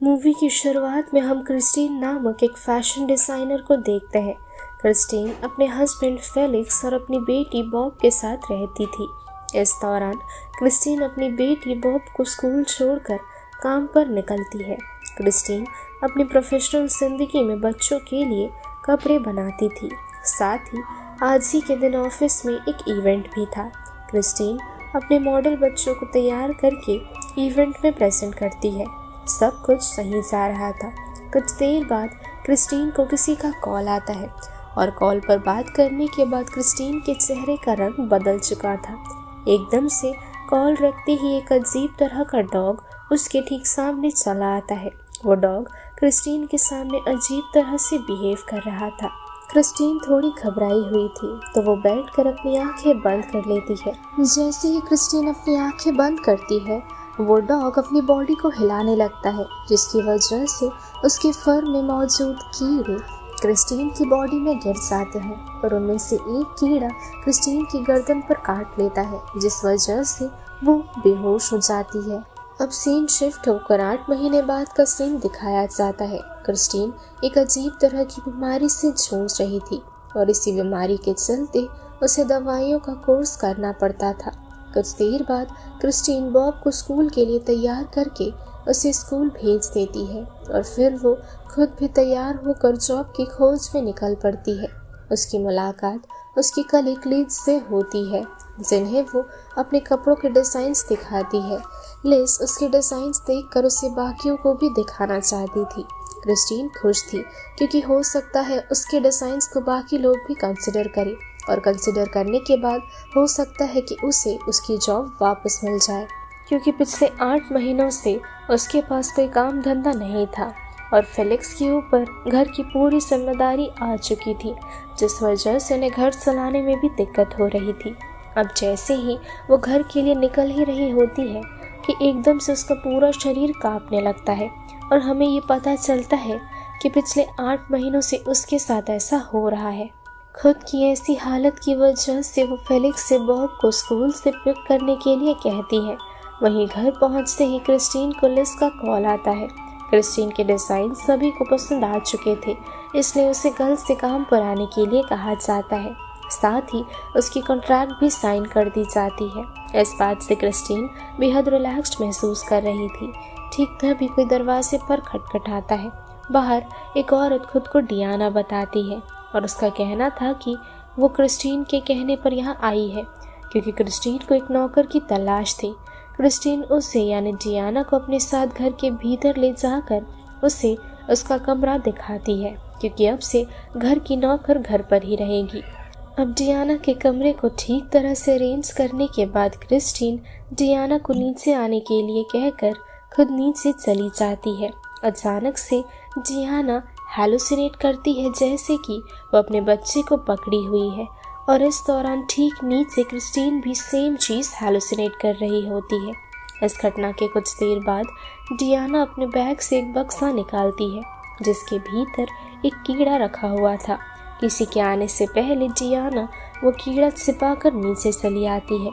Movie की शुरुआत में हम क्रिस्टीन नामक एक फैशन डिज़ाइनर को देखते हैं। क्रिस्टीन अपने हस्बैंड फेलिक्स और अपनी बेटी बॉब के साथ रहती थी। इस दौरान क्रिस्टीन अपनी बेटी बॉब को स्कूल छोड़कर काम पर निकलती है। क्रिस्टीन अपनी प्रोफेशनल जिंदगी में बच्चों के लिए कपड़े बनाती थी। साथ ही आज ही के दिन ऑफिस में एक इवेंट भी था। क्रिस्टीन अपने मॉडल बच्चों को तैयार करके इवेंट में प्रेजेंट करती है। सब कुछ सही जा रहा था। कुछ देर बाद क्रिस्टीन को किसी का कॉल आता है और कॉल पर बात करने के बाद क्रिस्टीन के चेहरे का रंग बदल चुका था। एकदम से कॉल रखते ही एक अजीब तरह का डॉग उसके ठीक सामने चला आता है। वो डॉग क्रिस्टीन के सामने अजीब तरह से बिहेव कर रहा था। क्रिस्टीन थोड़ी घबराई हुई थी तो वो बैठकर अपनी आंखें बंद कर लेती है। जैसे ही क्रिस्टीन अपनी आंखें बंद करती है वो डॉग अपनी बॉडी को हिलाने लगता है, जिसकी वजह से उसके फर में मौजूद कीड़े क्रिस्टीन की बॉडी में गिर जाते हैं और उनमें से एक कीड़ा क्रिस्टीन की गर्दन पर काट लेता है, जिस वजह से वो बेहोश हो जाती है। अब सीन शिफ्ट होकर 8 महीने बाद का सीन दिखाया जाता है। क्रिस्टीन एक अजीब तरह की बीमारी से जूझ रही थी और इसी बीमारी के चलते उसे दवाइयों का कोर्स करना पड़ता था। कुछ देर बाद क्रिस्टीन बॉब को स्कूल के लिए तैयार करके उसे स्कूल भेज देती है और फिर वो खुद भी तैयार होकर जॉब की खोज में निकल पड़ती है। उसकी मुलाकात उसकी कलीग लिज से होती है, जिन्हें वो अपने कपड़ों के डिज़ाइंस दिखाती है। लिज उसके डिज़ाइंस देखकर उसे बाकियों को भी दिखाना चाहती थी। क्रिस्टीन खुश थी क्योंकि हो सकता है उसके डिज़ाइंस को बाकी लोग भी कंसिडर करें और कंसिडर करने के बाद हो सकता है कि उसे उसकी जॉब वापस मिल जाए, क्योंकि पिछले 8 महीनों से उसके पास कोई काम धंधा नहीं था और फेलिक्स के ऊपर घर की पूरी जिम्मेदारी आ चुकी थी, जिस वजह से उन्हें घर चलाने में भी दिक्कत हो रही थी। अब जैसे ही वो घर के लिए निकल ही रही होती है कि एकदम से उसका पूरा शरीर कांपने लगता है और हमें ये पता चलता है कि पिछले 8 महीनों से उसके साथ ऐसा हो रहा है। खुद की ऐसी हालत की वजह से वो फेलिक्स से बॉब को स्कूल से पिक करने के लिए कहती है। वहीं घर पहुंचते ही क्रिस्टीन को लिज का कॉल आता है। क्रिस्टीन के डिज़ाइन सभी को पसंद आ चुके थे, इसलिए उसे कल से काम पर आने के लिए कहा जाता है। साथ ही उसकी कॉन्ट्रैक्ट भी साइन कर दी जाती है। इस बात से क्रिस्टीन बेहद रिलैक्स्ड महसूस कर रही थी। ठीक तभी कोई दरवाजे पर खटखटाता है। बाहर एक औरत खुद को डियाना बताती है और उसका कहना था कि वो क्रिस्टीन के कहने पर यहाँ आई है क्योंकि क्रिस्टीन को एक नौकर की तलाश थी। क्रिस्टीन उसे यानी डियाना को अपने साथ घर के भीतर ले जाकर उसे उसका कमरा दिखाती है, क्योंकि अब से घर की नौकर घर पर ही रहेगी। अब डियाना के कमरे को ठीक तरह से अरेंज करने के बाद क्रिस्टीन डियाना को नीचे आने के लिए कहकर खुद नीचे चली जाती है। अचानक से डियाना हैलुसिनेट करती है जैसे कि वो अपने बच्चे को पकड़ी हुई है और इस दौरान ठीक नीचे क्रिस्टीन भी सेम चीज़ हैलुसिनेट कर रही होती है। इस घटना के कुछ देर बाद डियाना अपने बैग से एक बक्सा निकालती है जिसके भीतर एक कीड़ा रखा हुआ था। किसी के आने से पहले डियाना वो कीड़ा छिपाकर नीचे चली आती है।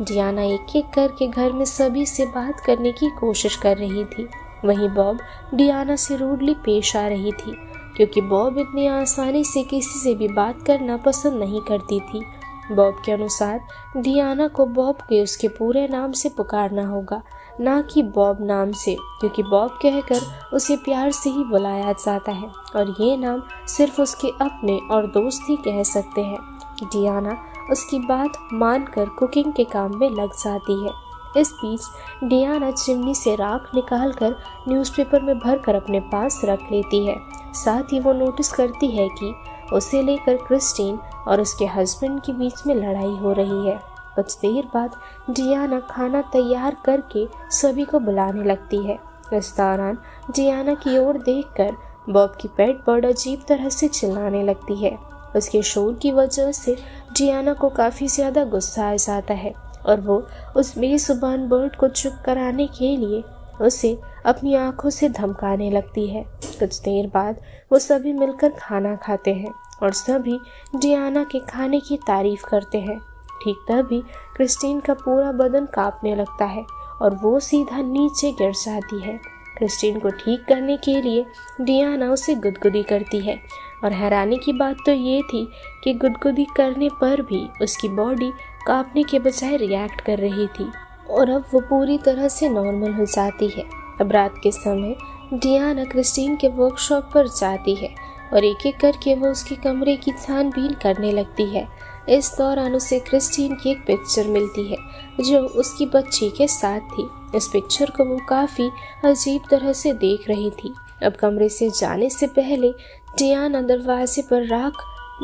डियाना एक एक करके घर में सभी से बात करने की कोशिश कर रही थी। वहीं बॉब डियाना से रूडली पेश आ रही थी, क्योंकि बॉब इतनी आसानी से किसी से भी बात करना पसंद नहीं करती थी। बॉब के अनुसार डियाना को बॉब के उसके पूरे नाम से पुकारना होगा, ना कि बॉब नाम से, क्योंकि बॉब कहकर उसे प्यार से ही बुलाया जाता है और ये नाम सिर्फ उसके अपने और दोस्त ही कह सकते हैं। डियाना उसकी बात मानकर कुकिंग के काम में लग जाती है। इस बीच डियाना चिमनी से राख निकालकर न्यूज़पेपर में भरकर अपने पास रख लेती है। साथ ही वो नोटिस करती है कि उसे लेकर क्रिस्टीन और उसके हस्बैंड के बीच में लड़ाई हो रही है। कुछ देर बाद डियाना खाना तैयार करके सभी को बुलाने लगती है। इस दौरान डियाना की ओर देखकर बॉब की पेट बर्ड अजीब तरह से चिल्लाने लगती है। उसके शोर की वजह से डियाना को काफ़ी ज़्यादा गुस्सा आ जाता है और वो उस बेजुबान बर्ड को चुप कराने के लिए उसे अपनी आंखों से धमकाने लगती है। कुछ देर बाद वो सभी मिलकर खाना खाते हैं और सभी डियाना के खाने की तारीफ करते हैं। ठीक तभी क्रिस्टीन का पूरा बदन कांपने लगता है और वो सीधा नीचे गिर जाती है। क्रिस्टीन को ठीक करने के लिए डियाना उसे गुदगुदी करती है और हैरानी की बात तो ये थी कि गुदगुदी करने पर भी उसकी बॉडी कांपने के बजाय रिएक्ट कर रही थी और अब वो पूरी तरह से नॉर्मल हो जाती है। अब रात के समय डियाना क्रिस्टीन के वर्कशॉप पर जाती है और एक एक करके वो उसके कमरे की छानबीन करने लगती है। इस दौरान उसे क्रिस्टीन की एक पिक्चर मिलती है जो उसकी बच्ची के साथ थी। इस पिक्चर को वो काफ़ी अजीब तरह से देख रही थी। अब कमरे से जाने से पहले डियाना दरवाजे पर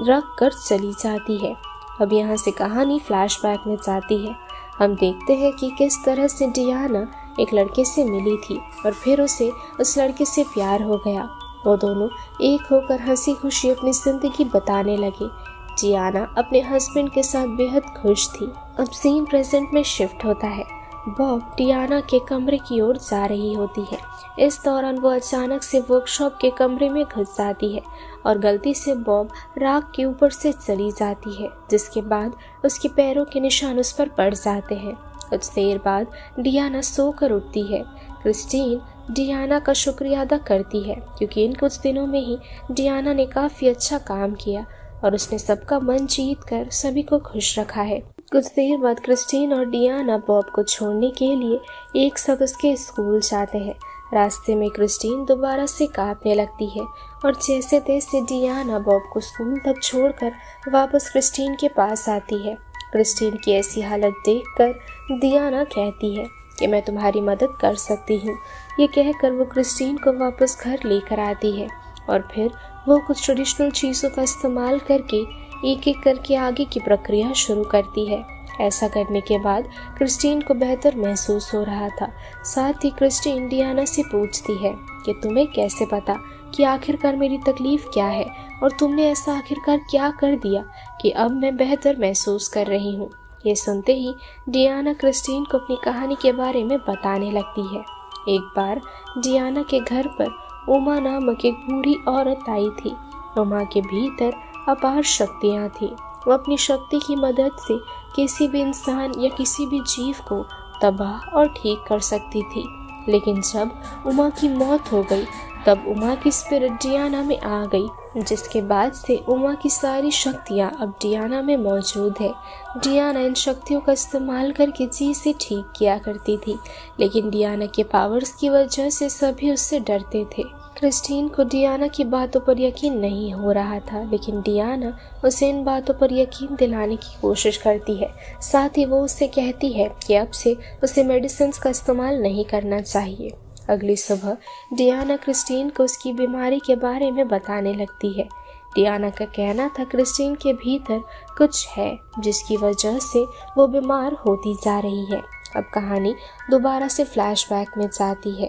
रख कर चली जाती है। अब यहाँ से कहानी फ्लैशबैक में जाती है। हम देखते हैं कि किस तरह से डियाना एक लड़के से मिली थी और फिर उसे उस लड़के से प्यार हो गया। वो दोनों एक होकर हंसी खुशी अपनी जिंदगी बताने लगे। डियाना अपने हस्बैंड के साथ बेहद खुश थी। अब सीन प्रेजेंट में शिफ्ट होता है। बॉब डियाना के कमरे की ओर जा रही होती है। इस दौरान वो अचानक से वर्कशॉप के कमरे में घुस जाती है और गलती से बॉब राख के ऊपर से चली जाती है, जिसके बाद उसके पैरों के निशान उस पर पड़ जाते हैं। कुछ देर बाद डियाना सोकर उठती है। क्रिस्टीन डियाना का शुक्रिया अदा करती है क्योंकि इन कुछ दिनों में ही डियाना ने काफ़ी अच्छा काम किया और उसने सबका मन जीत कर सभी को खुश रखा है। कुछ देर बाद क्रिस्टीन और डियाना बॉब को छोड़ने के लिए एक साथ उसके स्कूल जाते हैं। रास्ते में क्रिस्टीन दोबारा से कांपने लगती है और जैसे तैसे डियाना बॉब को स्कूल तक छोड़कर वापस क्रिस्टीन के पास आती है। क्रिस्टीन की ऐसी हालत देखकर डियाना कहती है कि मैं तुम्हारी मदद कर सकती हूँ। ये कहकर वो क्रिस्टीन को वापस घर लेकर आती है और फिर वो कुछ ट्रेडिशनल चीज़ों का इस्तेमाल करके एक एक करके आगे की प्रक्रिया शुरू करती है। ऐसा करने के बाद क्रिस्टीन को बेहतर महसूस हो रहा था। साथ ही क्रिस्टीन डियाना से पूछती है कि तुम्हें कैसे पता कि आखिरकार मेरी तकलीफ़ क्या है और तुमने ऐसा आखिरकार क्या कर दिया कि अब मैं बेहतर महसूस कर रही हूँ। ये सुनते ही डियाना क्रिस्टीन को अपनी कहानी के बारे में बताने लगती है। एक बार डियाना के घर पर उमा नामक एक बूढ़ी औरत आई थी। उमा के भीतर अपार शक्तियाँ थीं। वो अपनी शक्ति की मदद से किसी भी इंसान या किसी भी जीव को तबाह और ठीक कर सकती थी। लेकिन जब उमा की मौत हो गई तब उमा की स्पिरिट डियाना में आ गई, जिसके बाद से उमा की सारी शक्तियाँ अब डियाना में मौजूद है। डियाना इन शक्तियों का इस्तेमाल करके जी से ठीक किया करती थी, लेकिन डियाना के पावर्स की वजह से सभी उससे डरते थे। क्रिस्टीन को डियाना की बातों पर यकीन नहीं हो रहा था, लेकिन डियाना उसे इन बातों पर यकीन दिलाने की कोशिश करती है। साथ ही वो उससे कहती है कि अब से उसे मेडिसिन का इस्तेमाल नहीं करना चाहिए। अगली सुबह डियाना क्रिस्टीन को उसकी बीमारी के बारे में बताने लगती है। डियाना का कहना था क्रिस्टीन के भीतर कुछ है जिसकी वजह से वो बीमार होती जा रही है। अब कहानी दोबारा से फ्लैशबैक में जाती है।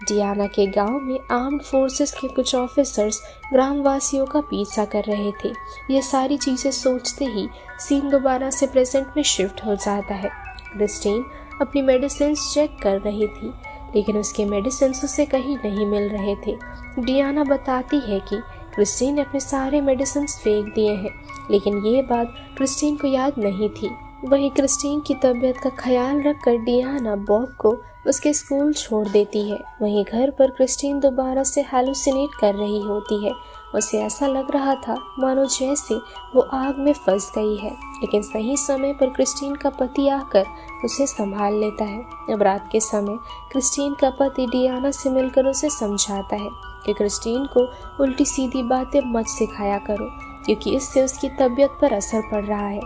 डियाना के गांव में आर्म्ड फोर्सेस के कुछ ऑफिसर्स ग्रामवासियों का पीछा कर रहे थे। ये सारी चीज़ें सोचते ही सीन दोबारा से प्रेजेंट में शिफ्ट हो जाता है। क्रिस्टीन अपनी मेडिसिन चेक कर रही थी, लेकिन उसके मेडिसिन उसे कहीं नहीं मिल रहे थे। डियाना बताती है कि क्रिस्टीन ने अपने सारे मेडिसिन फेंक दिए हैं, लेकिन ये बात क्रिस्टीन को याद नहीं थी। वहीं क्रिस्टीन की तबीयत का ख्याल रखकर डियाना बॉब को उसके स्कूल छोड़ देती है। वहीं घर पर क्रिस्टीन दोबारा से हैलुसिनेट कर रही होती है। उसे ऐसा लग रहा था मानो जैसे वो आग में फंस गई है, लेकिन सही समय पर क्रिस्टीन का पति आकर उसे संभाल लेता है। अब रात के समय क्रिस्टीन का पति डियाना से मिलकर उसे समझाता है कि क्रिस्टीन को उल्टी सीधी बातें मत सिखाया करो, क्योंकि इससे उसकी तबीयत पर असर पड़ रहा है।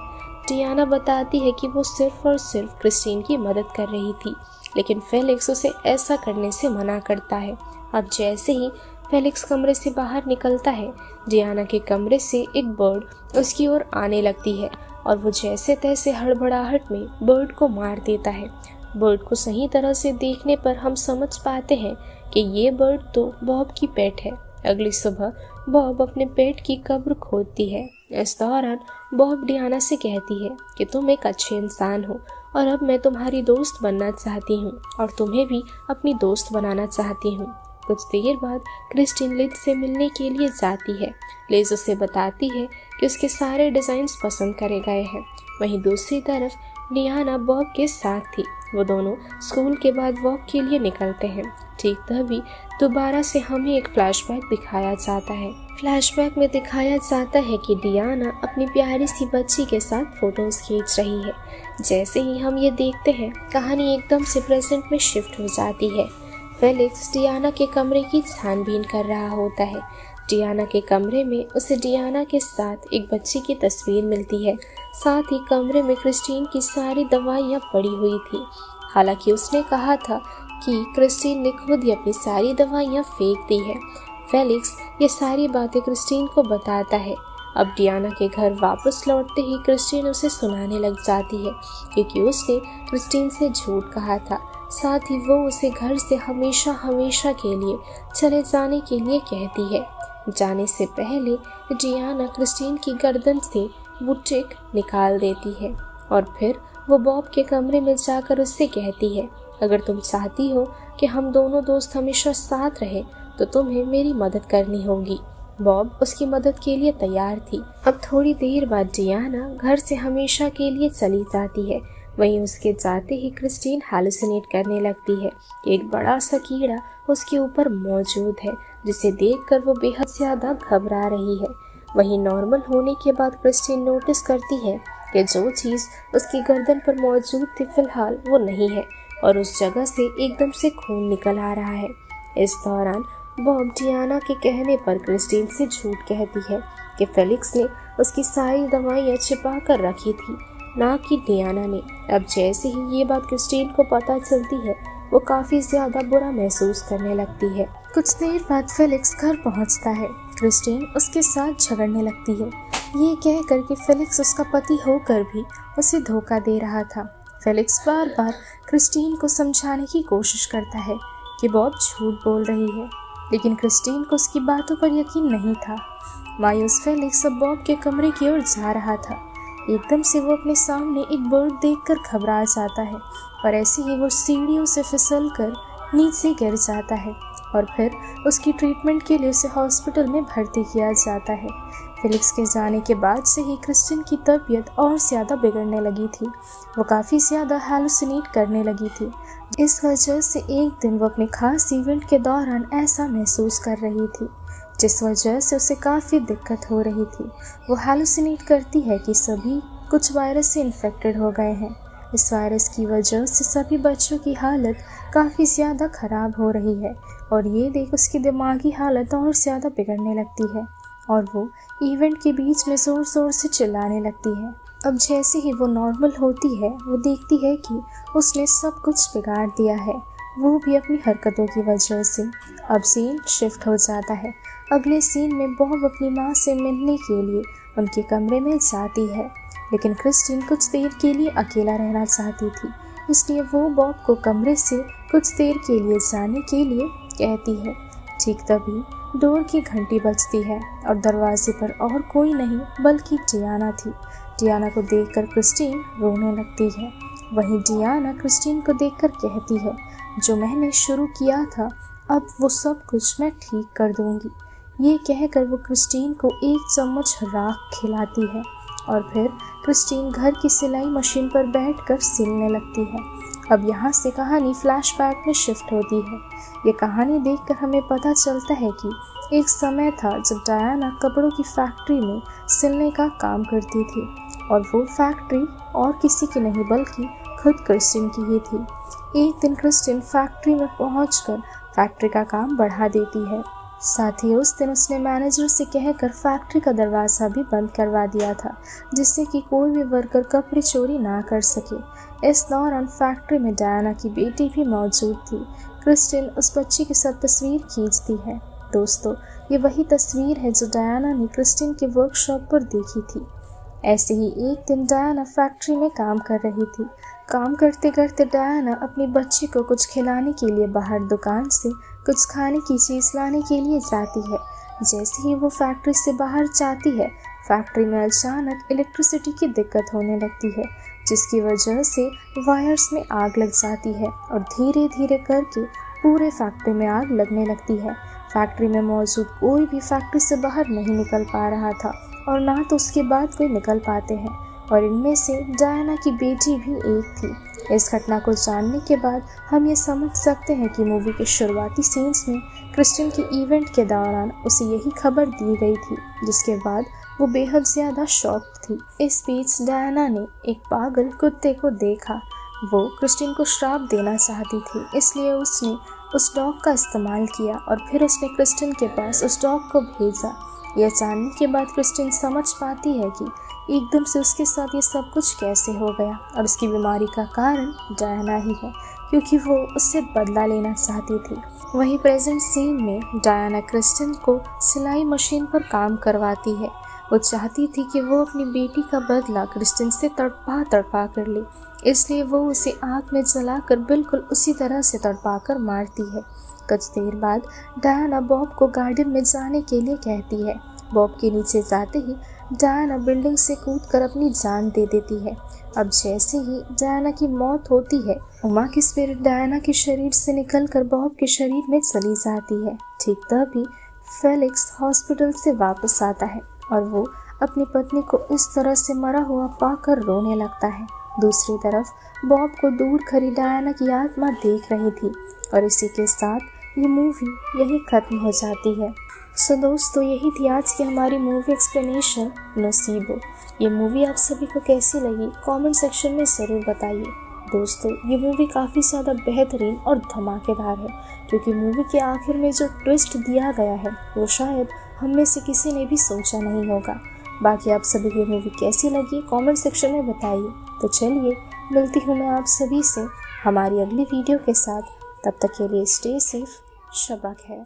डियाना बताती है कि वो सिर्फ और सिर्फ क्रिस्टीन की मदद कर रही थी, लेकिन फेलिक्स उसे ऐसा करने से मना करता है। अब जैसे ही फेलिक्स कमरे से बाहर निकलता है, डियाना के कमरे से एक बर्ड उसकी ओर आने लगती है और वो जैसे तैसे हड़बड़ाहट में बर्ड को मार देता है। बर्ड को सही तरह से देखने पर हम समझ पाते हैं कि ये बर्ड तो बॉब की पेट है। अगली सुबह बॉब अपने पेट की कब्र खोदती है। इस दौरान बॉब डियाना से कहती है कि तुम एक अच्छे इंसान हो और अब मैं तुम्हारी दोस्त बनना चाहती हूँ और तुम्हें भी अपनी दोस्त बनाना चाहती हूँ। कुछ देर बाद क्रिस्टीन लिज से मिलने के लिए जाती है। लिज उसे बताती है कि उसके सारे डिज़ाइंस पसंद करे गए हैं। वहीं दूसरी तरफ डियाना बॉब के साथ थी। वो दोनों स्कूल के बाद वॉक के लिए निकलते हैं। ठीक तभी दोबारा से हमें एक फ्लैशबैक दिखाया जाता है। फ्लैशबैक में दिखाया जाता है कि डियाना अपनी प्यारी सी बच्ची के साथ फोटोज खींच रही है। जैसे ही हम ये देखते हैं, कहानी एकदम से प्रेजेंट में शिफ्ट हो जाती है। फेलिक्स डियाना के कमरे की छानबीन कर रहा होता है। डियाना के कमरे में उसे डियाना के साथ एक बच्ची की तस्वीर मिलती है। साथ ही कमरे में क्रिस्टीन की सारी दवाइयाँ पड़ी हुई थी। हालांकि उसने कहा था कि क्रिस्टीन ने खुद ही अपनी सारी दवाइयाँ फेंक दी है। फेलिक्स ये सारी बातें क्रिस्टीन को बताता है। अब डियाना के घर वापस लौटते ही क्रिस्टीन उसे सुनाने लग जाती है, क्योंकि उसने क्रिस्टीन से झूठ कहा था। साथ ही वो उसे घर से हमेशा हमेशा के लिए चले जाने के लिए कहती है। जाने से पहले डियाना क्रिस्टीन की गर्दन से वो टिक निकाल देती है और फिर वो बॉब के कमरे में जाकर उससे कहती है, अगर तुम चाहती हो कि हम दोनों दोस्त हमेशा साथ रहें तो तुम्हें मेरी मदद करनी होगी। बॉब उसकी मदद के लिए तैयार थी। अब थोड़ी देर बाद डियाना घर से हमेशा के लिए चली जाती है। वहीं उसके जाते ही क्रिस्टीन हैलुसिनेट करने लगती है। एक बड़ा सा कीड़ा उसके ऊपर मौजूद है, जिसे देखकर वो बेहद ज्यादा घबरा रही है। वहीं नॉर्मल होने के बाद क्रिस्टीन नोटिस करती है कि जो चीज़ उसकी गर्दन पर मौजूद थी फिलहाल वो नहीं है और उस जगह से एकदम से खून निकल आ रहा है। इस दौरान बॉब डियाना के कहने पर क्रिस्टीन से झूठ कहती है कि फेलिक्स ने उसकी सारी दवाइयाँ छिपा कर रखी थी, ना कि डियाना ने। अब जैसे ही ये बात क्रिस्टीन को पता चलती है, वो काफ़ी ज़्यादा बुरा महसूस करने लगती है। कुछ देर बाद फेलिक्स घर पहुंचता है। क्रिस्टीन उसके साथ झगड़ने लगती है, ये कहकर कि फेलिक्स उसका पति होकर भी उसे धोखा दे रहा था। फेलिक्स बार बार क्रिस्टीन को समझाने की कोशिश करता है कि बॉब झूठ बोल रही है, लेकिन क्रिस्टीन को उसकी बातों पर यकीन नहीं था। मायूस फेलिक्स अब बॉब के कमरे की ओर जा रहा था। एकदम से वो अपने सामने एक बर्ड देखकर घबरा जाता है और ऐसे ही वो सीढ़ियों से फिसलकर नीचे गिर जाता है और फिर उसकी ट्रीटमेंट के लिए उसे हॉस्पिटल में भर्ती किया जाता है। फेलिक्स के जाने के बाद से ही क्रिस्टीन की तबीयत और ज़्यादा बिगड़ने लगी थी। वो काफ़ी ज़्यादा हैलुसिनेट करने लगी थी। इस वजह से एक दिन वो अपने खास इवेंट के दौरान ऐसा महसूस कर रही थी, जिस वजह से उसे काफ़ी दिक्कत हो रही थी। वो हैलुसिनेट करती है कि सभी कुछ वायरस से इन्फेक्टेड हो गए हैं। इस वायरस की वजह से सभी बच्चों की हालत काफ़ी ज़्यादा ख़राब हो रही है और ये देख उसकी दिमागी हालत और ज़्यादा बिगड़ने लगती है और वो इवेंट के बीच में ज़ोर ज़ोर से चिल्लाने लगती है। अब जैसे ही वो नॉर्मल होती है, वो देखती है कि उसने सब कुछ बिगाड़ दिया है, वो भी अपनी हरकतों की वजह से। अब सीन शिफ्ट हो जाता है। अगले सीन में बॉब अपनी माँ से मिलने के लिए उनके कमरे में जाती है, लेकिन क्रिस्टीन कुछ देर के लिए अकेला रहना चाहती थी, इसलिए वो बॉब को कमरे से कुछ देर के लिए जाने के लिए कहती है। ठीक तभी डोर की घंटी बजती है और दरवाजे पर और कोई नहीं बल्कि डियाना थी। डियाना को देखकर क्रिस्टीन रोने लगती है। वहीं डियाना क्रिस्टीन को देखकर कहती है, जो मैंने शुरू किया था अब वो सब कुछ मैं ठीक कर दूंगी। ये कहकर वो क्रिस्टीन को एक चम्मच राख खिलाती है और फिर क्रिस्टीन घर की सिलाई मशीन पर बैठकर सिलने लगती है। अब यहाँ से कहानी फ्लैशबैक में शिफ्ट होती है। ये कहानी देखकर हमें पता चलता है कि एक समय था जब डायना कपड़ों की फैक्ट्री में सिलने का काम करती थी और वो फैक्ट्री और किसी की नहीं बल्कि खुद क्रिस्टीन की ही थी। एक दिन क्रिस्टीन फैक्ट्री में पहुंचकर फैक्ट्री का काम बढ़ा देती है। साथ ही उस दिन उसने मैनेजर से कहकर फैक्ट्री का दरवाज़ा भी बंद करवा दिया था, जिससे कि कोई भी वर्कर कपड़े चोरी ना कर सके। इस दौरान फैक्ट्री में डायना की बेटी भी मौजूद थी। क्रिस्टीन उस बच्ची के साथ तस्वीर खींचती है। दोस्तों, ये वही तस्वीर है जो डायना ने क्रिस्टीन के वर्कशॉप पर देखी थी। ऐसे ही एक दिन डायना फैक्ट्री में काम कर रही थी। काम करते करते डायना अपनी बच्ची को कुछ खिलाने के लिए बाहर दुकान से कुछ खाने की चीज़ लाने के लिए जाती है। जैसे ही वो फैक्ट्री से बाहर जाती है, फैक्ट्री में अचानक इलेक्ट्रिसिटी की दिक्कत होने लगती है, जिसकी वजह से वायर्स में आग लग जाती है और धीरे धीरे करके पूरे फैक्ट्री में आग लगने लगती है। फैक्ट्री में मौजूद कोई भी फैक्ट्री से बाहर नहीं निकल पा रहा था और ना तो उसके बाद कोई निकल पाते हैं। और इनमें से डायना की बेटी भी एक थी। इस घटना को जानने के बाद हम ये समझ सकते हैं कि मूवी के शुरुआती सीन्स में क्रिस्टिन के इवेंट के दौरान उसे यही खबर दी गई थी, जिसके बाद वो बेहद ज़्यादा शॉक्ड थी। इस बीच डायना ने एक पागल कुत्ते को देखा। वो क्रिस्टिन को श्राप देना चाहती थी, इसलिए उसने उस डॉग का इस्तेमाल किया और फिर उसने क्रिस्टिन के पास उस डॉग को भेजा। यह जानने के बाद क्रिस्टिन समझ पाती है कि एकदम से उसके साथ ये सब कुछ कैसे हो गया और उसकी बीमारी का कारण डायना ही है, क्योंकि वो उससे बदला लेना चाहती थी। वहीं प्रेजेंट सीन में डायना क्रिस्टिन को सिलाई मशीन पर काम करवाती है। वो चाहती थी कि वो अपनी बेटी का बदला क्रिस्टिन से तड़पा कर ले, इसलिए वो उसे आग में जलाकर बिल्कुल उसी तरह से तड़पा कर मारती है। कुछ देर बाद डायना बॉब को गार्डन में जाने के लिए कहती है। बॉब के नीचे जाते ही डायना बिल्डिंग से कूदकर अपनी जान दे देती है। अब जैसे ही डायना की मौत होती है, उमा की स्पिरिट डायना के शरीर से निकलकर बॉब के शरीर में चली जाती है। ठीक तभी फेलिक्स हॉस्पिटल से वापस आता है और वो अपनी पत्नी को इस तरह से मरा हुआ पाकर रोने लगता है। दूसरी तरफ बॉब को दूर खड़ी डायना की आत्मा देख रही थी और इसी के साथ ये मूवी यही खत्म हो जाती है। सो दोस्तों, यही थी आज की हमारी मूवी एक्सप्लेनेशन नसीबो। ये मूवी आप सभी को कैसी लगी कमेंट सेक्शन में ज़रूर बताइए। दोस्तों, ये मूवी काफ़ी ज़्यादा बेहतरीन और धमाकेदार है, क्योंकि मूवी के आखिर में जो ट्विस्ट दिया गया है वो शायद हम में से किसी ने भी सोचा नहीं होगा। बाकी आप सभी को मूवी कैसी लगी कमेंट सेक्शन में बताइए। तो चलिए, मिलती हूँ मैं आप सभी से हमारी अगली वीडियो के साथ। तब तक के लिए स्टे सेफ, शब्बा खैर।